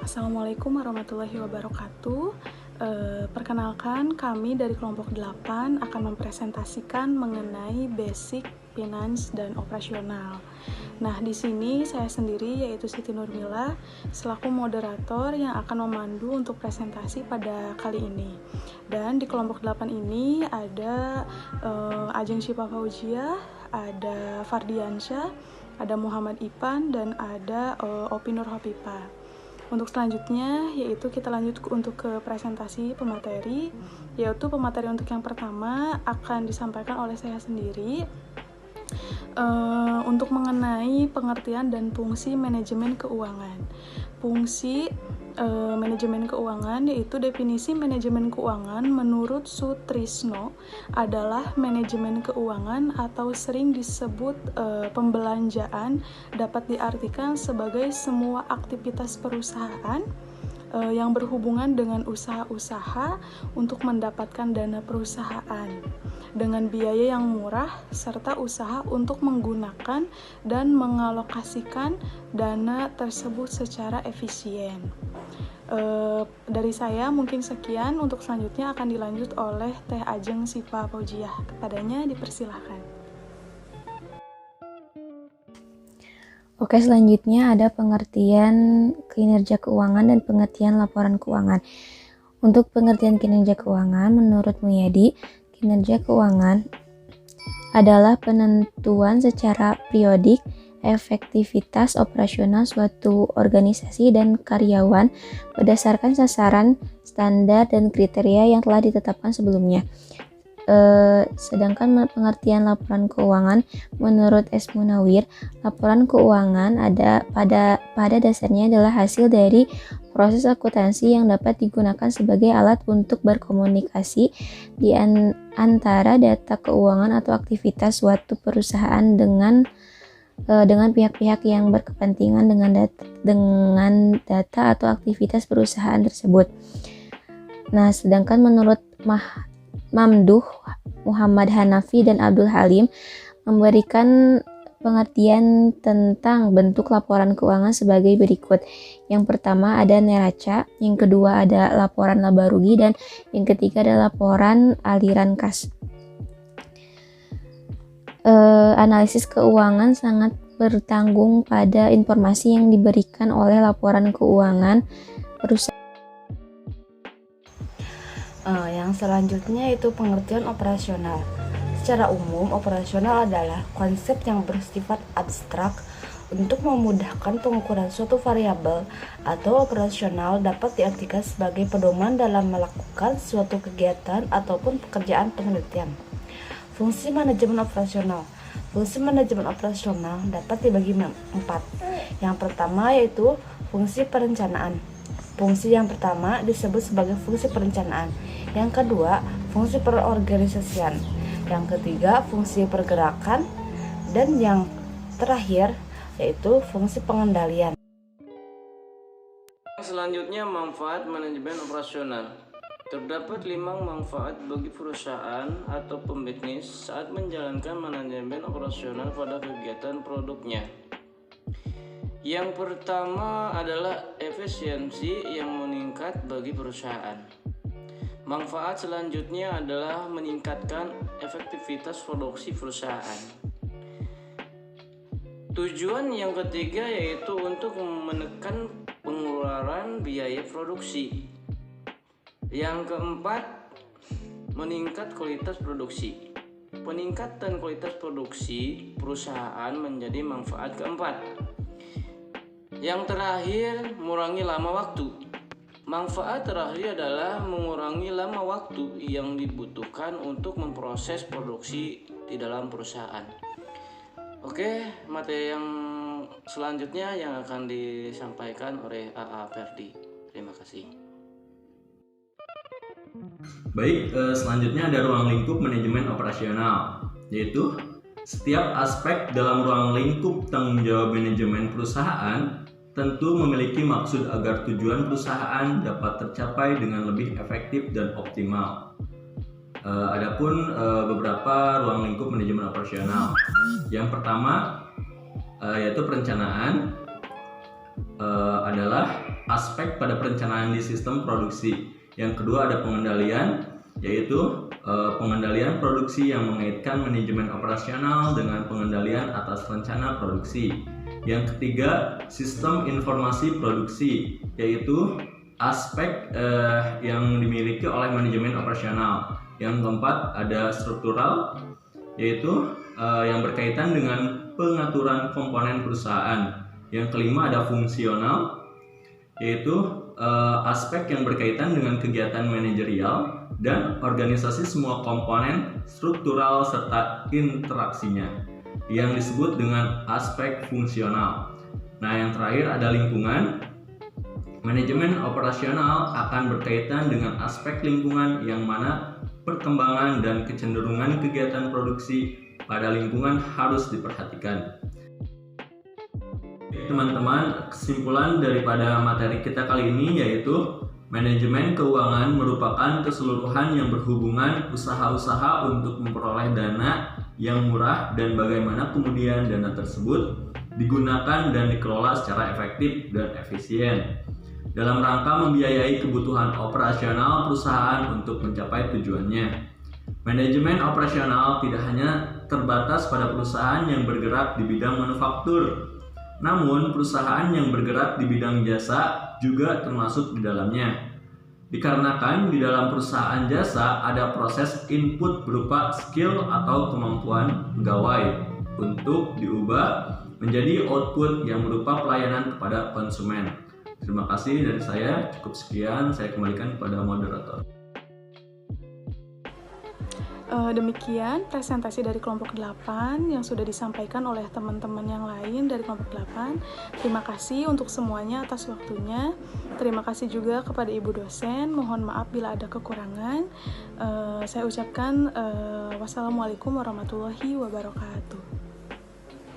Assalamualaikum warahmatullahi wabarakatuh. Perkenalkan, kami dari kelompok 8 akan mempresentasikan mengenai basic finance dan operasional. Nah, di sini saya sendiri yaitu Siti Nurmila selaku moderator yang akan memandu untuk presentasi pada kali ini. Dan di kelompok 8 ini ada Ajeng Syifa Fauziah, ada Fardiansyah, ada Muhammad Ipan, dan ada Opi Nur Hopipa. Untuk selanjutnya, yaitu kita lanjut untuk ke presentasi pemateri, yaitu pemateri untuk yang pertama akan disampaikan oleh saya sendiri untuk mengenai pengertian dan fungsi manajemen keuangan. Fungsi manajemen keuangan yaitu definisi manajemen keuangan menurut Sutrisno adalah manajemen keuangan atau sering disebut pembelanjaan dapat diartikan sebagai semua aktivitas perusahaan yang berhubungan dengan usaha-usaha untuk mendapatkan dana perusahaan dengan biaya yang murah serta usaha untuk menggunakan dan mengalokasikan dana tersebut secara efisien. Dari saya mungkin sekian. Untuk selanjutnya akan dilanjut oleh Teh Ajeng Syifa Fauziah. Kepadanya dipersilahkan. Oke, selanjutnya ada pengertian kinerja keuangan dan pengertian laporan keuangan. Untuk pengertian kinerja keuangan, menurut Mulyadi, kinerja keuangan adalah penentuan secara periodik efektivitas operasional suatu organisasi dan karyawan berdasarkan sasaran, standar, dan kriteria yang telah ditetapkan sebelumnya. Sedangkan pengertian laporan keuangan menurut S. Munawir, laporan keuangan pada dasarnya adalah hasil dari proses akuntansi yang dapat digunakan sebagai alat untuk berkomunikasi di antara data keuangan atau aktivitas suatu perusahaan dengan pihak-pihak yang berkepentingan dengan data atau aktivitas perusahaan tersebut. Nah, sedangkan menurut Mamduh, Muhammad Hanafi, dan Abdul Halim memberikan pengertian tentang bentuk laporan keuangan sebagai berikut. Yang pertama ada neraca, yang kedua ada laporan laba rugi, dan yang ketiga ada laporan aliran kas. Analisis keuangan sangat bertanggung pada informasi yang diberikan oleh laporan keuangan perusahaan. Yang selanjutnya itu pengertian operasional. Secara umum, operasional adalah konsep yang bersifat abstrak untuk memudahkan pengukuran suatu variabel atau operasional dapat diartikan sebagai pedoman dalam melakukan suatu kegiatan ataupun pekerjaan penelitian. Fungsi manajemen operasional. Fungsi manajemen operasional dapat dibagi 4. Yang pertama yaitu fungsi perencanaan. Fungsi yang pertama disebut sebagai fungsi perencanaan. Yang kedua, fungsi perorganisasian. Yang ketiga, fungsi pergerakan. Dan yang terakhir, yaitu fungsi pengendalian. Selanjutnya, manfaat manajemen operasional. Terdapat 5 manfaat bagi perusahaan atau pembisnis saat menjalankan manajemen operasional pada kegiatan produknya. Yang pertama adalah efisiensi yang meningkat bagi perusahaan. Manfaat selanjutnya adalah meningkatkan efektivitas produksi perusahaan. Tujuan yang ketiga yaitu untuk menekan pengeluaran biaya produksi. Yang keempat, meningkat kualitas produksi. Peningkatan kualitas produksi perusahaan menjadi manfaat keempat. Yang terakhir, mengurangi lama waktu. Manfaat terakhir adalah mengurangi lama waktu yang dibutuhkan untuk memproses produksi di dalam perusahaan. Oke, materi yang selanjutnya yang akan disampaikan oleh AA Ferdi. Terima kasih. Baik, selanjutnya ada ruang lingkup manajemen operasional, yaitu setiap aspek dalam ruang lingkup tanggung jawab manajemen perusahaan tentu memiliki maksud agar tujuan perusahaan dapat tercapai dengan lebih efektif dan optimal. Adapun beberapa ruang lingkup manajemen operasional. Yang pertama yaitu perencanaan adalah aspek pada perencanaan di sistem produksi. Yang kedua ada pengendalian, yaitu pengendalian produksi yang mengaitkan manajemen operasional dengan pengendalian atas rencana produksi. Yang ketiga, sistem informasi produksi, yaitu aspek yang dimiliki oleh manajemen operasional. Yang keempat ada struktural, yaitu yang berkaitan dengan pengaturan komponen perusahaan. Yang kelima ada fungsional, yaitu aspek yang berkaitan dengan kegiatan manajerial dan organisasi semua komponen struktural serta interaksinya, yang disebut dengan aspek fungsional. Nah, yang terakhir ada lingkungan. Manajemen operasional akan berkaitan dengan aspek lingkungan yang mana perkembangan dan kecenderungan kegiatan produksi pada lingkungan harus diperhatikan. Teman-teman, kesimpulan daripada materi kita kali ini yaitu manajemen keuangan merupakan keseluruhan yang berhubungan usaha-usaha untuk memperoleh dana yang murah dan bagaimana kemudian dana tersebut digunakan dan dikelola secara efektif dan efisien dalam rangka membiayai kebutuhan operasional perusahaan untuk mencapai tujuannya. Manajemen operasional tidak hanya terbatas pada perusahaan yang bergerak di bidang manufaktur, namun perusahaan yang bergerak di bidang jasa juga termasuk di dalamnya. Dikarenakan di dalam perusahaan jasa ada proses input berupa skill atau kemampuan pegawai untuk diubah menjadi output yang berupa pelayanan kepada konsumen. Terima kasih dari saya, cukup sekian, saya kembalikan kepada moderator. Demikian presentasi dari kelompok 8 yang sudah disampaikan oleh teman-teman yang lain dari kelompok 8. Terima kasih untuk semuanya atas waktunya. Terima kasih juga kepada Ibu dosen. Mohon maaf bila ada kekurangan. Saya ucapkan wassalamualaikum warahmatullahi wabarakatuh.